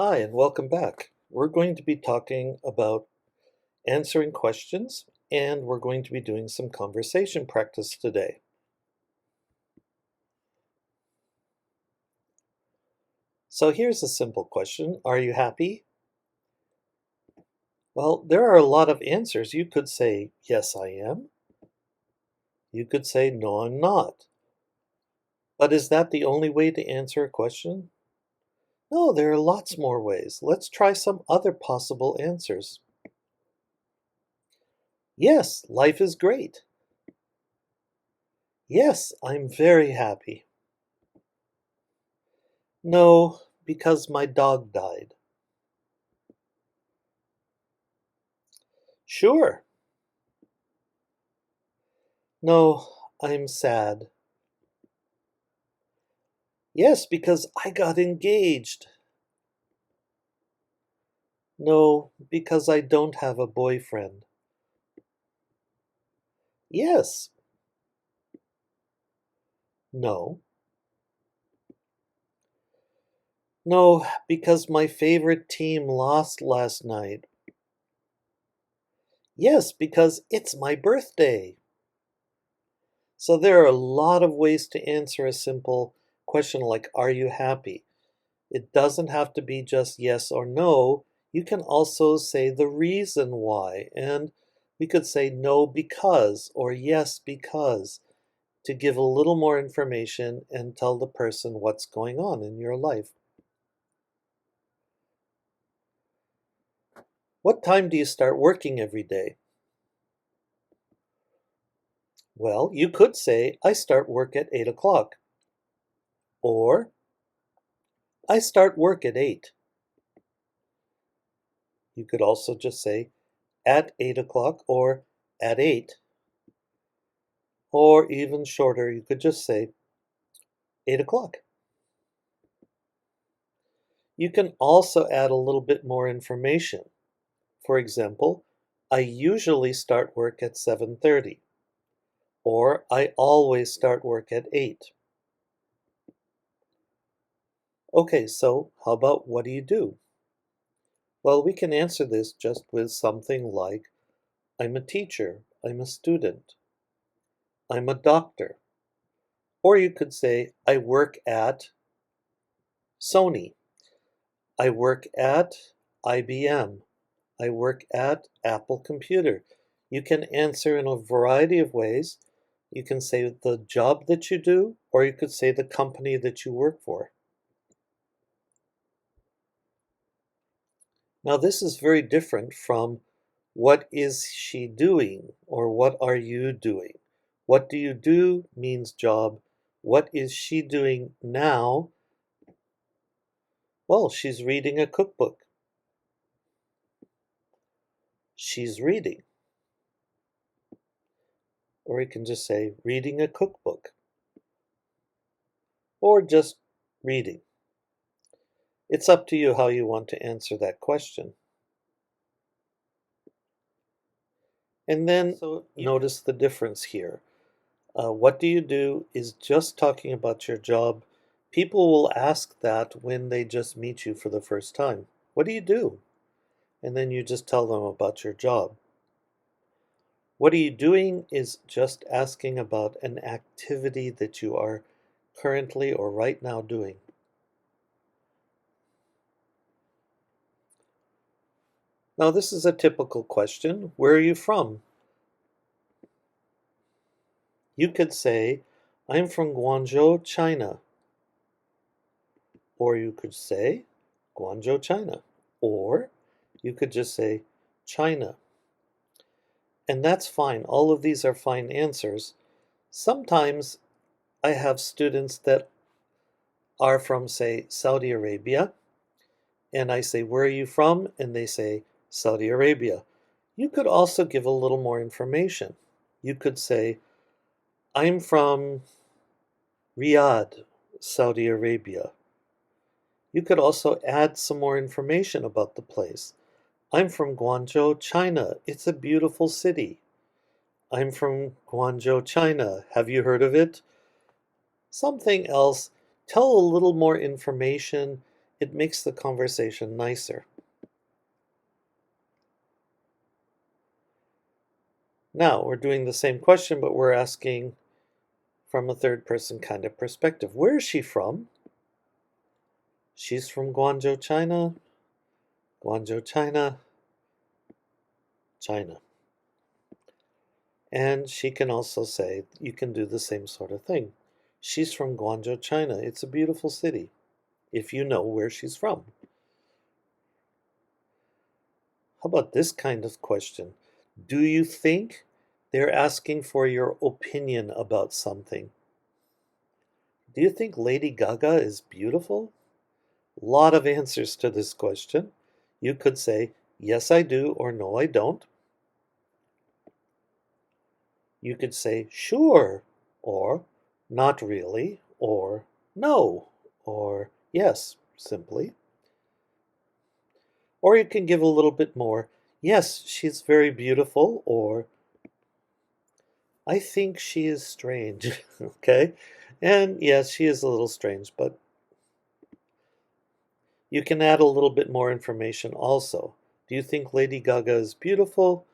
Hi, and welcome back. We're going to be talking about answering questions, and we're going to be doing some conversation practice today. So here's a simple question. Are you happy? Well, there are a lot of answers. You could say, yes, I am. You could say, no, I'm not. But is that the only way to answer a question? No, there are lots more ways. Let's try some other possible answers. Yes, life is great. Yes, I'm very happy. No, because my dog died. Sure. No, I'm sad. Yes, because I got engaged. No, because I don't have a boyfriend. Yes. No. No, because my favorite team lost last night. Yes, because it's my birthday. So there are a lot of ways to answer a simple question like, are you happy? It doesn't have to be just yes or no. You can also say the reason why. And we could say no because or yes because to give a little more information and tell the person what's going on in your life. What time do you start working every day? Well, you could say, I start work at 8 o'clock. Or, I start work at 8. You could also just say, at 8 o'clock or at 8. Or even shorter, you could just say, 8 o'clock. You can also add a little bit more information. For example, I usually start work at 7:30, or I always start work at 8. Okay, so how about what do you do? Well, we can answer this just with something like, I'm a teacher, I'm a student, I'm a doctor. Or you could say, I work at Sony, I work at IBM, I work at Apple Computer. You can answer in a variety of ways. You can say the job that you do, or you could say the company that you work for. Now, this is very different from what is she doing or what are you doing? What do you do means job. What is she doing now? Well, she's reading a cookbook. She's reading. Or you can just say reading a cookbook. Or just reading. It's up to you how you want to answer that question. And then notice the difference here. What do you do is just talking about your job. People will ask that when they just meet you for the first time. What do you do? And then you just tell them about your job. What are you doing is just asking about an activity that you are currently or right now doing. Now, this is a typical question. Where are you from? You could say, I'm from Guangzhou, China. Or you could say, Guangzhou, China. Or you could just say, China. And that's fine. All of these are fine answers. Sometimes I have students that are from, say, Saudi Arabia, and I say, where are you from? And they say, Saudi Arabia. You could also give a little more information. You could say, I'm from Riyadh, Saudi Arabia. You could also add some more information about the place. I'm from Guangzhou, China. It's a beautiful city. I'm from Guangzhou, China. Have you heard of it? Something else. Tell a little more information It makes the conversation nicer. Now, we're doing the same question, but we're asking from a third person kind of perspective. Where is she from? She's from Guangzhou, China. Guangzhou, China. China. And she can also say, you can do the same sort of thing. She's from Guangzhou, China. It's a beautiful city, if you know where she's from. How about this kind of question? Do you think they're asking for your opinion about something? Do you think Lady Gaga is beautiful? A lot of answers to this question. You could say, yes, I do, or no, I don't. You could say, sure, or not really, or no, or yes, simply. Or you can give a little bit more. Yes, she's very beautiful, or I think she is strange. Okay? And yes, she is a little strange, but you can add a little bit more information also. Do you think Lady Gaga is beautiful?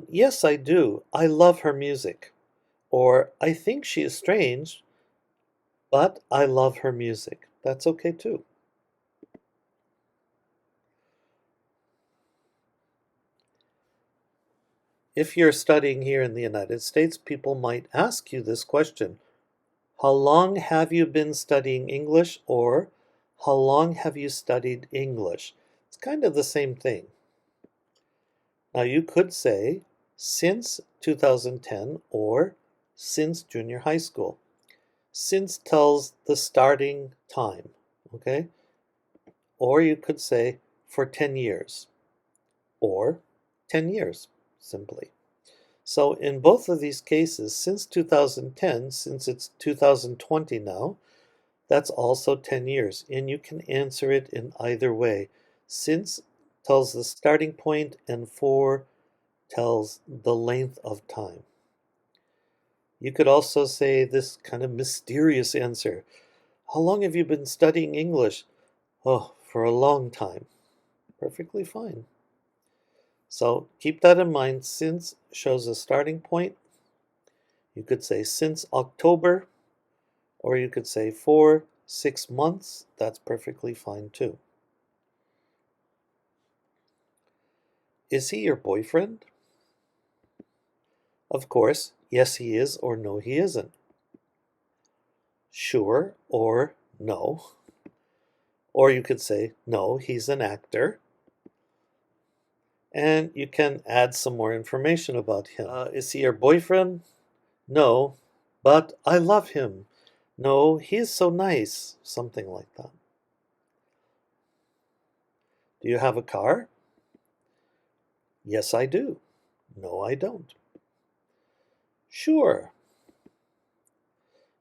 Yes, I do. I love her music. Or I think she is strange, but I love her music. That's okay too. If you're studying here in the United States, people might ask you this question. How long have you been studying English? Or how long have you studied English? It's kind of the same thing. Now you could say since 2010 or since junior high school. Since tells the starting time, okay? Or you could say for 10 years or 10 years, simply. So in both of these cases, since 2010, since it's 2020 now, that's also 10 years. And you can answer it in either way. Since tells the starting point and for tells the length of time. You could also say this kind of mysterious answer. How long have you been studying English? Oh, for a long time. Perfectly fine. So keep that in mind. Since shows a starting point. You could say since October, or you could say for 6 months. That's perfectly fine too. Is he your boyfriend? Of course, yes he is or no he isn't. Sure or no. Or you could say, no, he's an actor. And you can add some more information about him. Is he your boyfriend? No, but I love him. No, he is so nice. Something like that. Do you have a car? Yes, I do. No, I don't. Sure.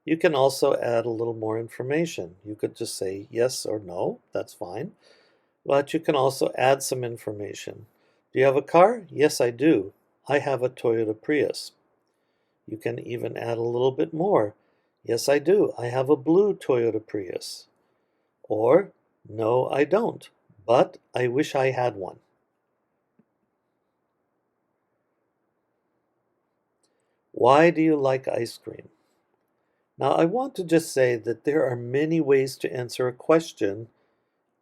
You can also add a little more information. You could just say yes or no. That's fine. But you can also add some information. Do you have a car? Yes, I do. I have a Toyota Prius. You can even add a little bit more. Yes, I do. I have a blue Toyota Prius. Or, no, I don't, but I wish I had one. Why do you like ice cream? Now, I want to just say that there are many ways to answer a question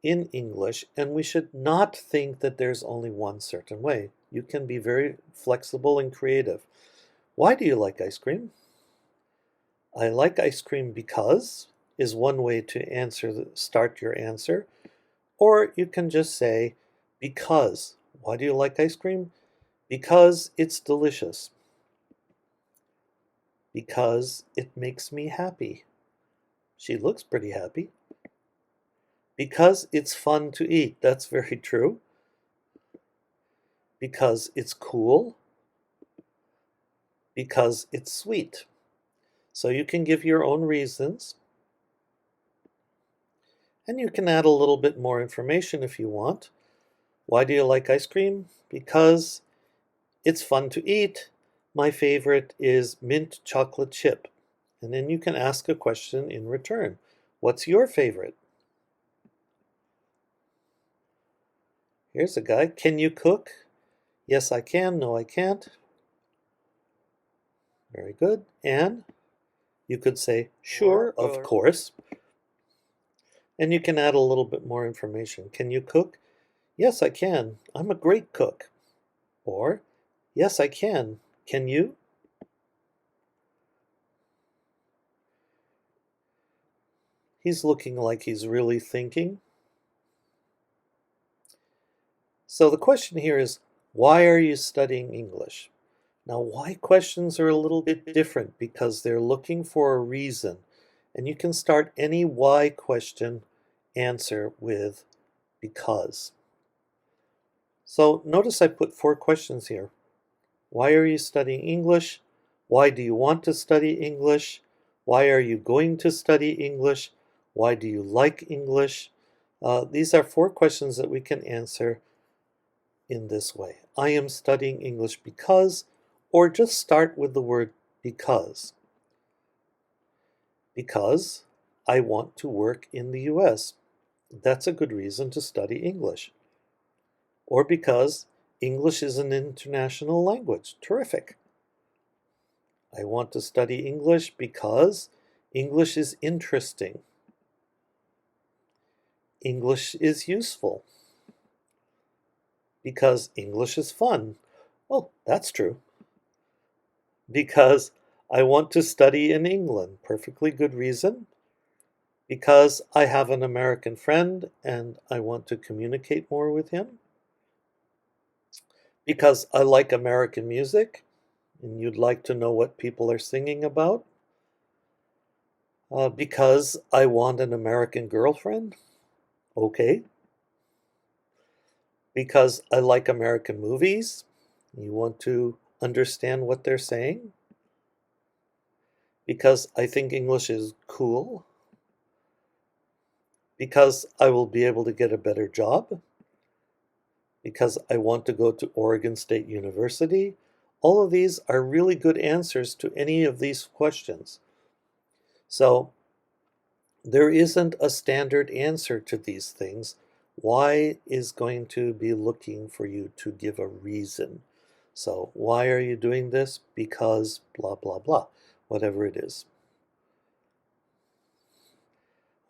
in English, and we should not think that there's only one certain way. You can be very flexible and creative. Why do you like ice cream? I like ice cream because is one way to start your answer. Or you can just say because. Why do you like ice cream? Because it's delicious. Because it makes me happy. She looks pretty happy. Because it's fun to eat. That's very true. Because it's cool. Because it's sweet. So you can give your own reasons. And you can add a little bit more information if you want. Why do you like ice cream? Because it's fun to eat. My favorite is mint chocolate chip. And then you can ask a question in return. What's your favorite? Here's a guy. Can you cook? Yes, I can. No, I can't. Very good. And you could say, sure, of course. And you can add a little bit more information. Can you cook? Yes, I can. I'm a great cook. Or, yes, I can. Can you? He's looking like he's really thinking. So the question here is, why are you studying English? Now, why questions are a little bit different because they're looking for a reason. And you can start any why question answer with because. So notice I put 4 questions here. Why are you studying English? Why do you want to study English? Why are you going to study English? Why do you like English? These are 4 questions that we can answer in this way. I am studying English because, or just start with the word because. Because I want to work in the US. That's a good reason to study English. Or because English is an international language. Terrific. I want to study English because English is interesting. English is useful. Because English is fun. Oh, that's true. Because I want to study in England. Perfectly good reason. Because I have an American friend and I want to communicate more with him. Because I like American music and you'd like to know what people are singing about. Because I want an American girlfriend. Okay. Because I like American movies. You want to understand what they're saying. Because I think English is cool. Because I will be able to get a better job. Because I want to go to Oregon State University. All of these are really good answers to any of these questions. So there isn't a standard answer to these things. Why is going to be looking for you to give a reason. So why are you doing this? Because blah, blah, blah, whatever it is.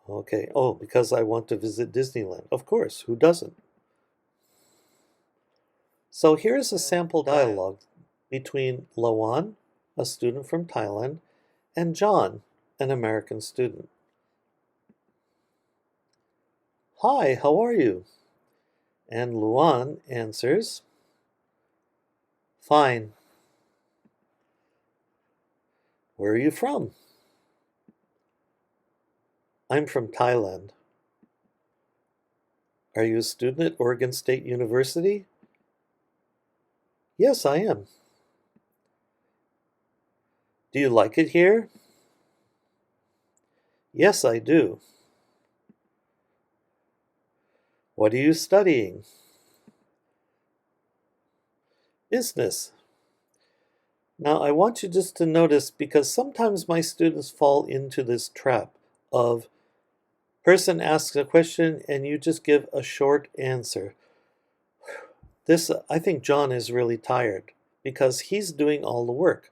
Okay, oh, because I want to visit Disneyland. Of course, who doesn't? So here's a sample dialogue between Lawan, a student from Thailand, and John, an American student. Hi, how are you? And Luan answers, fine. Where are you from? I'm from Thailand. Are you a student at Oregon State University? Yes, I am. Do you like it here? Yes, I do. What are you studying? Business. Now, I want you just to notice because sometimes my students fall into this trap of person asks a question and you just give a short answer. I think John is really tired because he's doing all the work.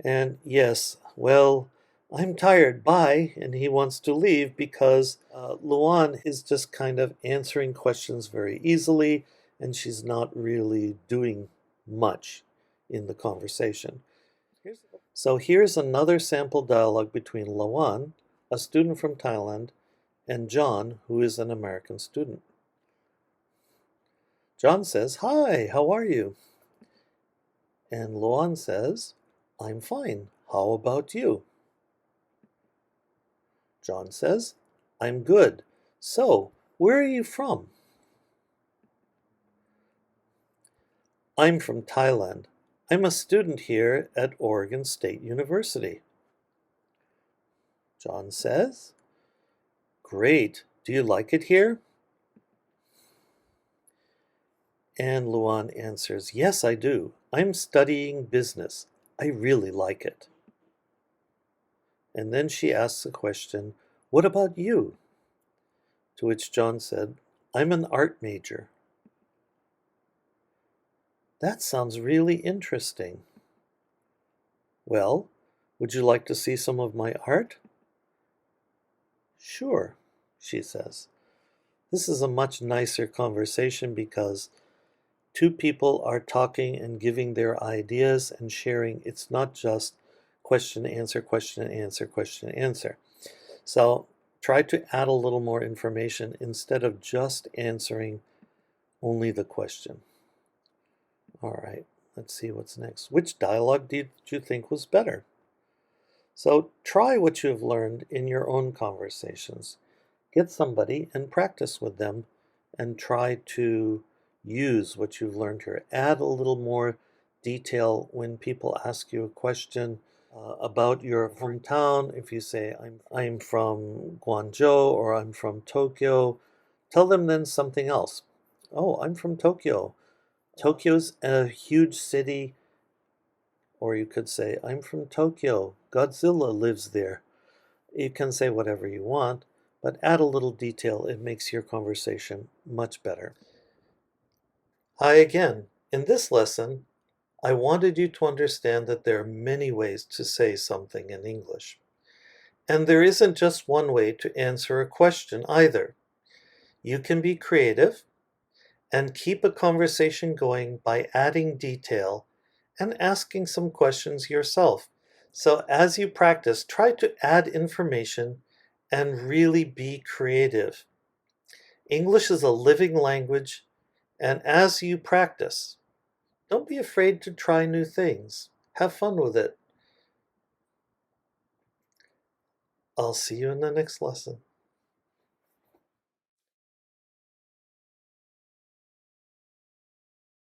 And yes, well, I'm tired, bye. And he wants to leave because Luan is just kind of answering questions very easily and she's not really doing much in the conversation. So here's another sample dialogue between Lawan, a student from Thailand, and John, who is an American student. John says, hi, how are you? And Lawan says, I'm fine. How about you? John says, I'm good. So, where are you from? I'm from Thailand. I'm a student here at Oregon State University. John says, great. Do you like it here? And Luan answers, yes, I do. I'm studying business. I really like it. And then she asks the question, what about you? To which John said, I'm an art major. That sounds really interesting. Well, would you like to see some of my art? Sure, she says. This is a much nicer conversation because two people are talking and giving their ideas and sharing. It's not just question, answer, question, answer, question, answer. So try to add a little more information instead of just answering only the question. All right, let's see what's next. Which dialogue did you think was better? So try what you have learned in your own conversations. Get somebody and practice with them and try to use what you've learned here. Add a little more detail when people ask you a question about your hometown. If you say, I'm from Guangzhou or I'm from Tokyo, tell them then something else. Oh, I'm from Tokyo. Tokyo's a huge city. Or you could say, I'm from Tokyo. Godzilla lives there. You can say whatever you want, but add a little detail. It makes your conversation much better. Hi again. In this lesson, I wanted you to understand that there are many ways to say something in English. And there isn't just one way to answer a question either. You can be creative and keep a conversation going by adding detail and asking some questions yourself. So as you practice, try to add information and really be creative. English is a living language, and as you practice, don't be afraid to try new things. Have fun with it. I'll see you in the next lesson.